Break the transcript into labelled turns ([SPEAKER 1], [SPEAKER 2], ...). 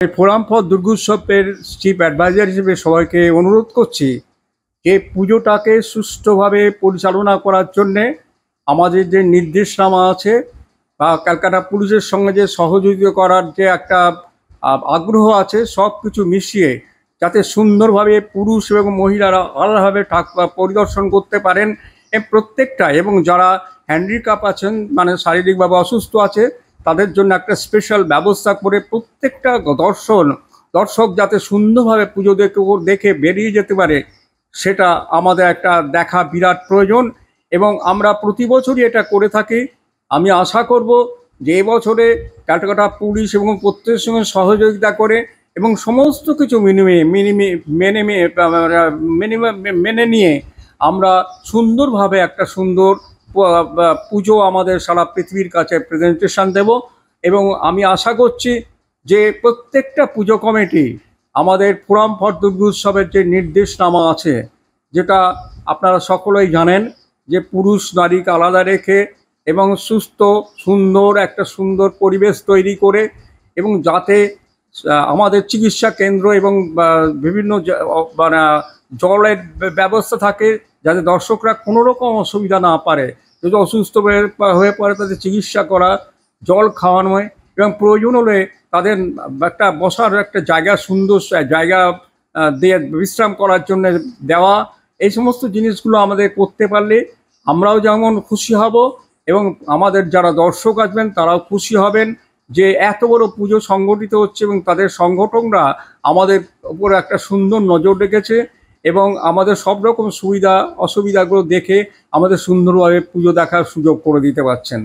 [SPEAKER 1] এই forum for দুর্গোৎসবের chief adviser হিসেবে সবাইকে অনুরোধ করছি যে পুজোটাকে সুষ্ঠুভাবে পরিচালনা করার জন্যে আমাদের যে নির্দেশনামা আছে বা ক্যালকাটা পুলিশের সঙ্গে যে সহযোগিতা করার যে একটা আগ্রহ আছে, সব কিছু মিশিয়ে যাতে সুন্দরভাবে পুরুষ এবং মহিলারা আলাদাভাবে ঠাকুর পরিদর্শন করতে পারেন প্রত্যেকটা, এবং যারা হ্যান্ডিক্যাপ আছেন মানে শারীরিকভাবে অসুস্থ আছে তাদের জন্য একটা স্পেশাল ব্যবস্থা করে প্রত্যেকটা দর্শক যাতে সুন্দরভাবে পুজো দেখে বেরিয়ে যেতে পারে, সেটা আমাদের একটা দেখা বিরাট প্রয়োজন। এবং আমরা প্রতি বছরই এটা করে থাকি। আমি আশা করব যে এবছরে ক্যালকাটা পুলিশ এবং প্রত্যেকের সঙ্গে সহযোগিতা করে এবং সমস্ত কিছু মেনে নিয়ে আমরা সুন্দরভাবে একটা সুন্দর পুজো আমাদের সারা পৃথিবীর কাছে প্রেজেন্টেশন দেব। এবং আমি আশা করছি যে প্রত্যেকটা পুজো কমিটি আমাদের ফোরাম ফর দুর্গোৎসবের যে নির্দেশনামা আছে, যেটা আপনারা সকলেই জানেন, যে পুরুষ নারীকে আলাদা রেখে এবং সুস্থ সুন্দর একটা সুন্দর পরিবেশ তৈরি করে, এবং যাতে আমাদের চিকিৎসা কেন্দ্র এবং বিভিন্ন মানে জলের ব্যবস্থা থাকে, যাতে দর্শকরা কোনো রকম অসুবিধা না পারে, যদি অসুস্থ হয়ে পড়ে তাদের চিকিৎসা করা, জল খাওয়ানো এবং প্রয়োজন হলে তাদের একটা বসার একটা জায়গা, সুন্দর জায়গা দিয়ে বিশ্রাম করার জন্য দেওয়া। এই সমস্ত জিনিসগুলো আমাদের করতে পারলে আমরাও যেমন খুশি হব এবং আমাদের যারা দর্শক আসবেন তারাও খুশি হবেন যে এত বড় পুজো সংগঠিত হচ্ছে এবং তাদের সংগঠনরা আমাদের উপর একটা সুন্দর নজর রেখেছে এবং আমাদের সব রকম সুবিধা অসুবিধাগুলো দেখে আমাদের সুন্দরভাবে পুজো দেখার সুযোগ করে দিতে পারছেন।